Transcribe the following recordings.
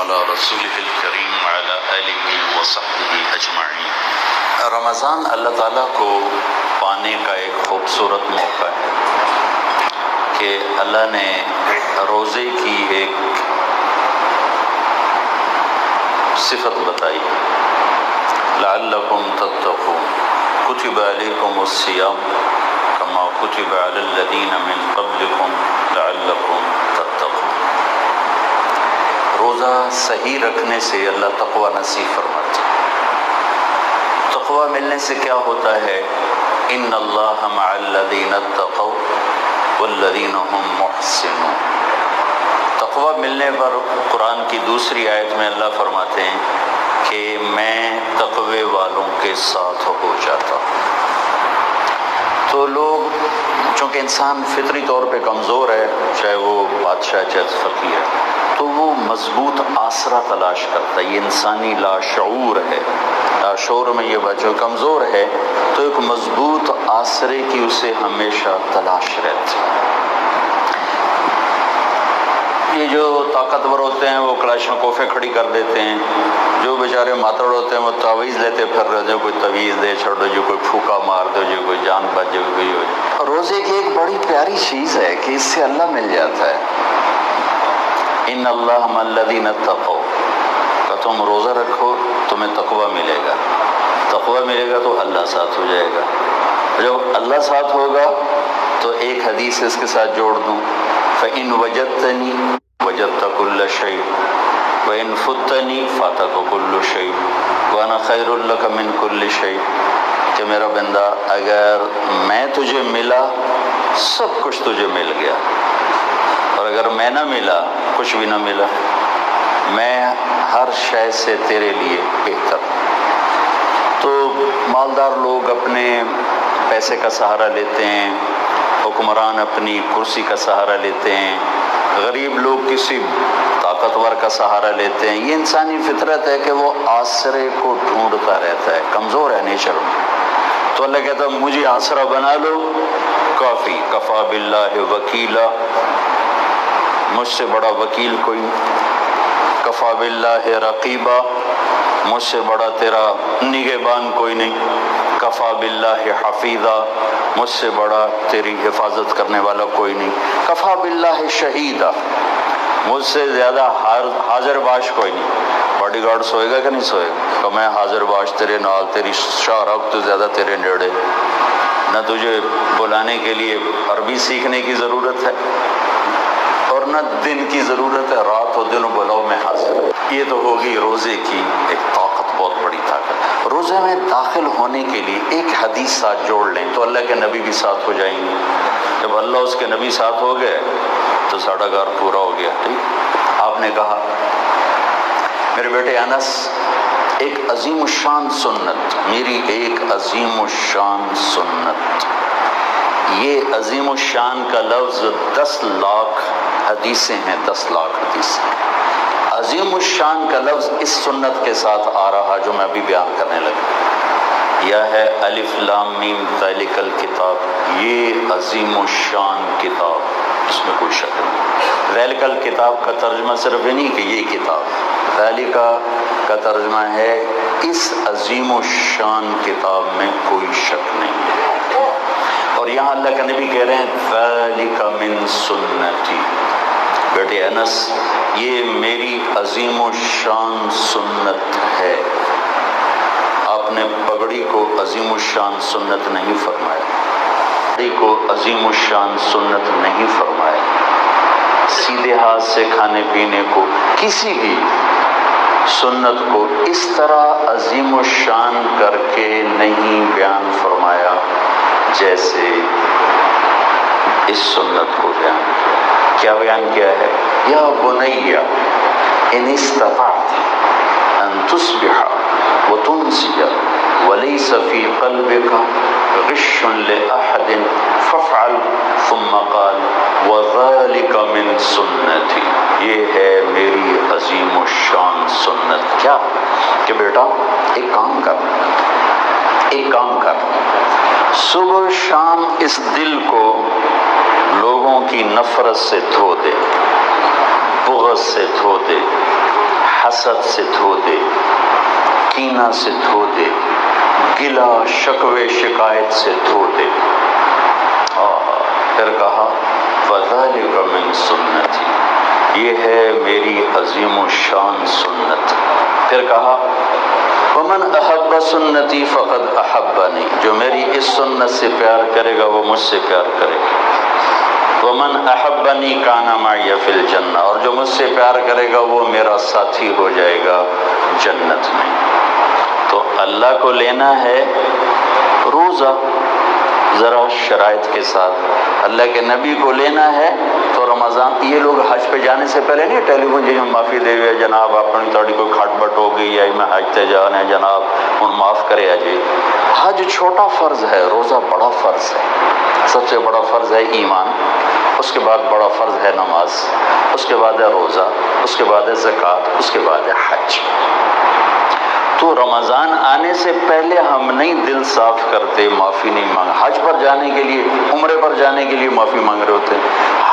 على رسوله الكريم وعلى آله وصحبه أجمعين۔ رمضان اللہ تعالیٰ کو پانے کا ایک خوبصورت موقع ہے کہ اللہ نے روزے کی ایک صفت بتائی، لعلکم تتقون کتب علیکم الصیام کما کتب علی الذین من قبلکم لعلکم تتقون۔ روزہ صحیح رکھنے سے اللہ تقوی نصیب فرماتا ہے۔ تقوی ملنے سے کیا ہوتا ہے؟ ان اللہ مع الذین اتقوا والذین هم محسنون۔ تقوی ملنے پر قرآن کی دوسری آیت میں اللہ فرماتے ہیں کہ میں تقوی والوں کے ساتھ ہو جاتا ہوں۔ تو لوگ، چونکہ انسان فطری طور پہ کمزور ہے، چاہے وہ بادشاہ چاہے فقیر ہے، تو وہ مضبوط آسرا تلاش کرتا ہے۔ یہ انسانی لاشعور ہے، لاشعور میں یہ بچہ کمزور ہے تو ایک مضبوط آسرے کی اسے ہمیشہ تلاش رہتی ہے۔ یہ جو طاقتور ہوتے ہیں وہ کلاشنکوفیں کھڑی کر دیتے ہیں، جو بیچارے ماتڑ ہوتے ہیں وہ تعویذ لیتے پھر رہے، جو کوئی تعویذ دے چھوڑو، جو کوئی پھوکا مار دو، جو کوئی جان بچ جو کوئی ہو جائے۔ روزے کی ایک بڑی پیاری چیز ہے کہ اس سے اللہ مل جاتا ہے۔ ان اللہ مع الذین اتقوا، کہ تم روزہ رکھو تمہیں تقوی ملے گا، تقوی ملے گا تو اللہ ساتھ ہو جائے گا۔ جب اللہ ساتھ ہوگا تو ایک حدیث اس کے ساتھ جوڑ دوں، فإن وجدتنی وجدت کل شیء وإن فتنی فاتک کل شیء وأنا خیر لک من کل شیء، کہ میرا بندہ اگر میں تجھے ملا سب کچھ تجھے مل گیا، اور اگر میں نہ ملا کچھ بھی نہ ملا، میں ہر شے سے تیرے لیے بہتر ہوں۔ تو مالدار لوگ اپنے پیسے کا سہارا لیتے ہیں، حکمران اپنی کرسی کا سہارا لیتے ہیں، غریب لوگ کسی طاقتور کا سہارا لیتے ہیں۔ یہ انسانی فطرت ہے کہ وہ آسرے کو ڈھونڈتا رہتا ہے، کمزور ہے نیچر میں۔ تو اللہ کہتا ہے مجھے آسرا بنا لو، کافی، کفا باللہ وکیلا، مجھ سے بڑا وکیل کوئی نہیں، کفا باللہ رقیبا، مجھ سے بڑا تیرا نگہبان کوئی نہیں، کفا باللہ حفیظا، مجھ سے بڑا تیری حفاظت کرنے والا کوئی نہیں، کفا باللہ شہیدا، مجھ سے زیادہ حاضر باش کوئی نہیں۔ باڈی گارڈ سوئے گا کہ نہیں سوئے گا؟ کہ میں حاضر باش تیرے نال، تیری شارک تو زیادہ تیرے نیڑے، نہ تجھے بلانے کے لیے عربی سیکھنے کی ضرورت ہے اور نہ دن کی ضرورت ہے، رات و دن بلاؤ میں حاضر۔ یہ تو ہوگی روزے کی ایک طاقت، بہت بڑی طاقت۔ روزے میں داخل ہونے کے لیے ایک حدیث ساتھ جوڑ لیں تو اللہ کے نبی بھی ساتھ ہو جائیں گے۔ جب اللہ اس کے نبی ساتھ ہو گئے تو ساڑھا گار پورا ہو گیا۔ ٹھیک، آپ نے کہا میرے بیٹے انس، ایک عظیم الشان سنت، میری ایک عظیم الشان سنت، یہ عظیم الشان کا لفظ 10 لاکھ حدیثیں ہیں، 10 لاکھ حدیثیں۔ عظیم الشان کا لفظ اس سنت کے ساتھ آ رہا جو میں ابھی بیان کرنے لگا، یہ ہے الف لام میم ذالک الکتاب، یہ عظیم الشان کتاب، اس میں کوئی شک نہیں۔ ذالک الکتاب کا ترجمہ صرف یہ نہیں کہ یہ کتاب، ذالک کا ترجمہ ہے اس عظیم الشان کتاب میں کوئی شک نہیں ہے۔ اور یہاں اللہ کا نبی کہہ رہے ہیں ذالک من سنتی، بیٹے انس یہ میری عظیم الشان سنت ہے۔ آپ نے پگڑی کو عظیم الشان سنت نہیں فرمایا، پگڑی کو عظیم الشان سنت نہیں فرمایا، سیدھے ہاتھ سے کھانے پینے کو، کسی بھی سنت کو اس طرح عظیم الشان کر کے نہیں بیان فرمایا جیسے اس سنت کو بیان کیا۔ کیا بیان کیا ہے؟ یا بنی ان استطعت ان تصبح وتمسی وليس في قلبك غش لأحد فافعل، ثم قال وذلك من سنتي، یہ ہے میری عظیم الشان سنت۔ کیا کہ بیٹا ایک کام کر، صبح شام اس دل کو لوگوں کی نفرت سے دھو دے، بغض سے دھو دے، حسد سے دھو دے، کینہ سے دھو دے، گلا شکوے شکایت سے دھو دے۔ پھر کہا وَذَلِكَ مِن سُنَّتِي، یہ ہے میری عظیم و شان سنت۔ پھر کہا وَمَنْ أَحَبَّ سُنَّتِي فَقَدْ أَحَبَّنِي، جو میری اس سنت سے پیار کرے گا وہ مجھ سے پیار کرے گا۔ وَمَنْ أَحَبَّنِي كَانَ مَعِيَ فِي الْجَنَّةِ، اور جو مجھ سے پیار کرے گا وہ میرا ساتھی ہو جائے گا جنت میں۔ تو اللہ کو لینا ہے روزہ ذرا شرائط کے ساتھ، اللہ کے نبی کو لینا ہے تو رمضان۔ یہ لوگ حج پہ جانے سے پہلے نہیں ٹیلی فون جی معافی دے ہوئے جناب اپنی تھوڑی کوئی کھٹ بٹ ہو گئی یا میں حج تے جانا ہے جناب ہن معاف کرے جی۔ حج چھوٹا فرض ہے، روزہ بڑا فرض ہے۔ سب سے بڑا فرض ہے ایمان، اس کے بعد بڑا فرض ہے نماز، اس کے بعد ہے روزہ، اس کے بعد ہے زکوٰۃ، اس کے بعد ہے حج۔ تو رمضان آنے سے پہلے ہم نہیں دل صاف کرتے، معافی نہیں مانگ، حج پر جانے کے لیے، عمرے پر جانے کے لیے معافی مانگ رہے ہوتے ہیں،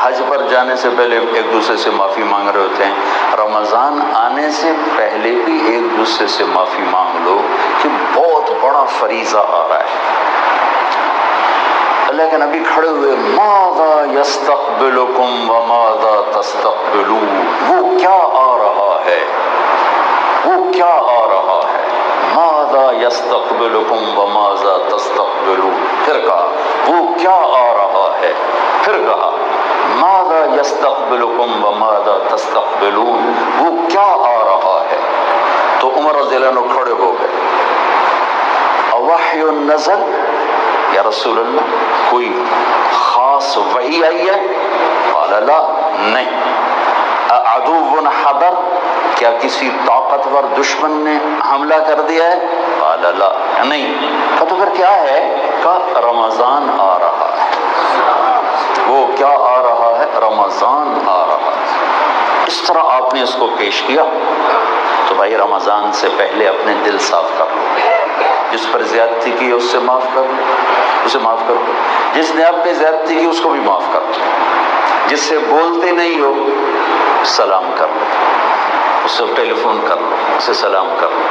حج پر جانے سے پہلے ایک دوسرے سے معافی مانگ رہے ہوتے ہیں۔ رمضان آنے سے پہلے بھی ایک دوسرے سے معافی مانگ لو کہ بہت بڑا فریضہ آ رہا ہے۔ اللہ کے نبی کھڑے ہوئے ماذا یستقبلکم وماذا تستقبلون، وہ کیا آ رہا ہے، وہ کیا آ رہا ہے، ماذا یستقبلکم وماذا تستقبلون۔ پھر کہا وہ کیا آ رہا ہے، پھر کہا ماذا یستقبلکم وماذا تستقبلون، وہ کیا آ رہا ہے۔ تو عمر رضی اللہ عنہ کھڑے ہو گئے، اوحی نزل یا رسول اللہ، کوئی خاص وحی آئی ہے؟ قال لا، نہیں۔ عدو حضر، کیا کسی طاقتور دشمن نے حملہ کر دیا ہے؟ قال لا، نہیں۔ تو پھر کیا ہے؟ کہ رمضان آ رہا ہے۔ وہ کیا آ رہا ہے؟ رمضان آ رہا ہے۔ اس طرح آپ نے اس کو پیش کیا تو بھائی رمضان سے پہلے اپنے دل صاف کر لو، جس پر زیادتی کی اس سے معاف کر لو، اسے معاف کر دو، جس نے آپ پہ زیادتی کی اس کو بھی معاف کر دو، جس سے بولتے نہیں ہو سلام کر لو، اس سے ٹیلی فون کر لو، اسے سلام کر لو،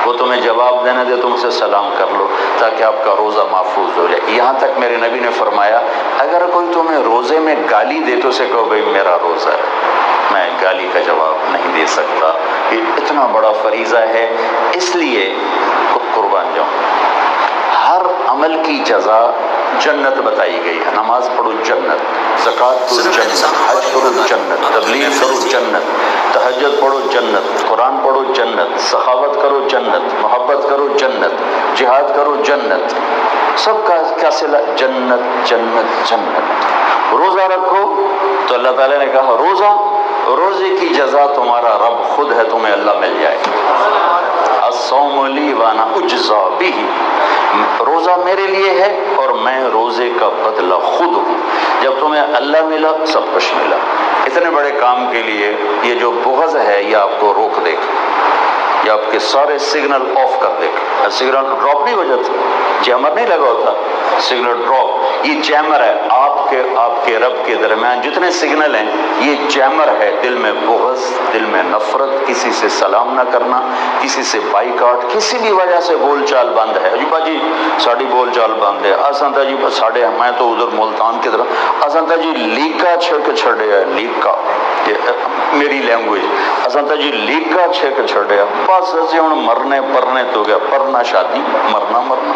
وہ تمہیں جواب دینے دے تم اسے سلام کر لو تاکہ آپ کا روزہ محفوظ ہو جائے۔ یہاں تک میرے نبی نے فرمایا اگر کوئی تمہیں روزے میں گالی دے تو اسے کہو بھائی میرا روزہ ہے، میں گالی کا جواب نہیں دے سکتا، یہ اتنا بڑا فریضہ ہے، اس لیے قربان جاؤں۔ ہر عمل کی جزا جنت بتائی گئی ہے، نماز پڑھو جنت، زکوٰۃ کرو جنت، حج کرو جنت، تبلیغ کرو جنت، تہجد پڑھو جنت، قرآن پڑھو جنت، سخاوت کرو جنت، محبت کرو جنت، جہاد کرو جنت، سب کا کیا صلہ؟ جنت جنت جنت۔ روزہ رکھو تو اللہ تعالیٰ نے کہا روزے کی جزا تمہارا رب خود ہے، تمہیں اللہ مل جائے گا۔ الصوم لی وانا اجزا بہ، روزہ میرے لیے ہے اور میں روزے کا بدلہ خود ہوں۔ جب تمہیں اللہ ملا سب کچھ ملا۔ اتنے بڑے کام کے لیے یہ جو بغض ہے یہ آپ کو روک دے گا، یہ آپ کے سارے سگنل آف کر دے گا۔ سگنل ڈراپ نہیں ہو جاتا، جیمر نہیں لگا ہوتا، سگنل ڈراپ یہ جیمر ہے، آپ کے رب کے درمیان جتنے سگنل ہیں یہ جیمر ہے۔ دل میں بغض، دل میں نفرت، کسی سے سلام نہ کرنا، کسی سے بائیکاٹ، کسی بھی وجہ سے بول چال بند ہے۔ جی باجی ساڑی بول چال بند ہے، اساں جی ساڑے میں تو ادھر ملتان کی طرف اساں جی لیکا چھک چھڑیا، لیکا میری لینگویج، اساں جی لیکا چھک چھڑیا، بس اسی ہن مرنے پرنے تو گیا، پرنا شادی مرنا مرنا،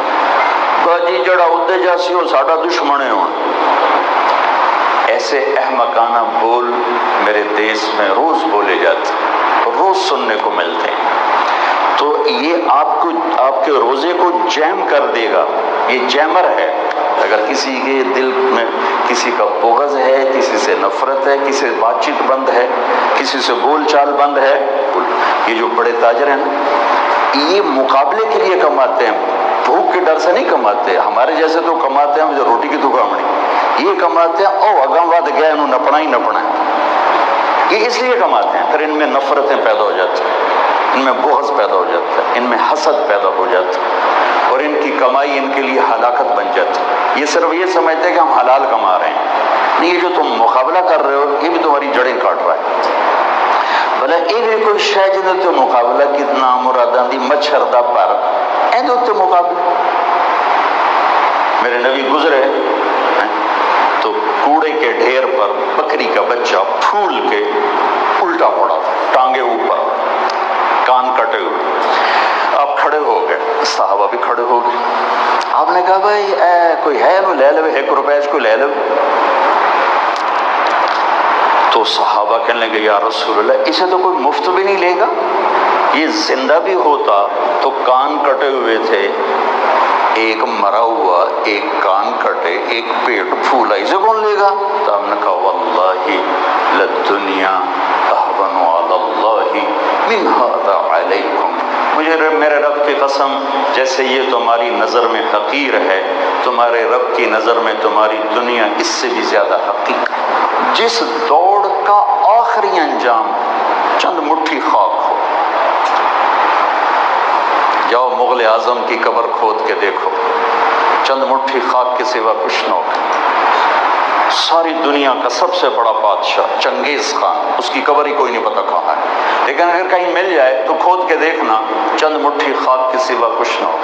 باجی جڑا ادھے جاسی ہو ساڈا دشمنے ہو۔ ایسے احمقانہ بول میرے دیس میں روز بولے جاتے، روز سننے کو ملتے ہیں۔ تو یہ آپ کے روزے کو جیم کر دے گا، یہ جیمر ہے۔ اگر کسی کے دل میں کسی کا بغض ہے، کسی سے نفرت ہے، کسی سے بات چیت بند ہے، کسی سے بول چال بند ہے، یہ جو بڑے تاجر ہیں نا یہ مقابلے کے لیے کماتے ہیں، بھوک کے ڈر سے نہیں کماتے۔ ہمارے جیسے تو کماتے ہیں مجھے روٹی کی دکامڑی، یہ کماتے ہیں او اگاں ود گیا انہوں نپنا ہی نپنا ہے، یہ اس لیے کماتے ہیں۔ پھر ان میں نفرتیں پیدا ہو جاتی ہیں، ان میں بغض پیدا ہو جاتا ہے، ان میں حسد پیدا ہو جاتا ہے، اور ان کی کمائی ان کے لیے ہلاکت بن جاتی ہے۔ یہ صرف یہ سمجھتے ہیں کہ ہم حلال کما رہے ہیں، نہیں، یہ جو تم مقابلہ کر رہے ہو یہ بھی تمہاری جڑیں کاٹ رہا ہے۔ بھلا یہ کوئی شے جہاں مقابلہ کتنا مراداں دی مچھر دا پر یہ مقابلہ میرے نبی گزرے تو کوڑے کے ڈھیر پر بکری کا بچہ پھول کے الٹا پڑا تھا، ٹانگے اوپر، کان کٹے ہوئے۔ آپ کھڑے ہو گئے، صحابہ بھی کھڑے ہو گئے۔ آپ نے کہا بھائی کوئی ہے نو لے لو، 1 روپے اس کو لے لو۔ تو صحابہ کہنے لگے یا رسول اللہ اسے تو کوئی مفت بھی نہیں لے گا، یہ زندہ بھی ہوتا تو کان کٹے ہوئے تھے، ایک مرا ہوا، ایک کان کٹے، ایک پیٹ پھولا، اسے کون لے گا؟ تو ہم نے کہا واللہ للدنیا اہون علی اللہ من ھذا علیکم، مجھے میرے رب کی قسم جیسے یہ تمہاری نظر میں حقیر ہے، تمہارے رب کی نظر میں تمہاری دنیا اس سے بھی زیادہ حقیر ہے۔ جس دوڑ کا آخری انجام چند مٹھی خاک ہو، جاؤ مغل اعظم کی قبر کھود کے دیکھو، چند مٹھی خاک کے سوا کچھ نہ ہو۔ ساری دنیا کا سب سے بڑا بادشاہ چنگیز خان، اس کی قبر ہی کوئی نہیں پتا کہاں ہے، لیکن اگر کہیں مل جائے تو کھود کے دیکھنا چند مٹھی خاک کے سوا کچھ نہ ہو۔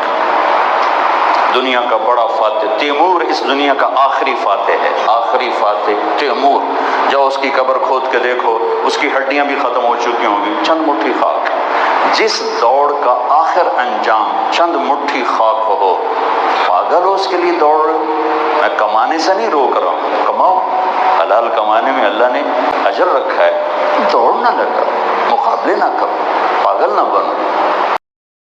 دنیا کا بڑا فاتح تیمور اس دنیا کا آخری فاتح ہے، آخری فاتح تیمور، جاؤ اس کی قبر کھود کے دیکھو، اس کی ہڈیاں بھی ختم ہو چکی ہوں گی، چند مٹھی خاک۔ جس دوڑ کا آخر انجام چند مٹھی خاک ہو، پاگل ہو اس کے لیے دوڑ رہے ہو؟ میں کمانے سے نہیں روک رہا ہوں، کماؤ، حلال کمانے میں اللہ نے اجر رکھا ہے، دوڑ نہ لگا، مقابلے نہ کرو، پاگل نہ بنو۔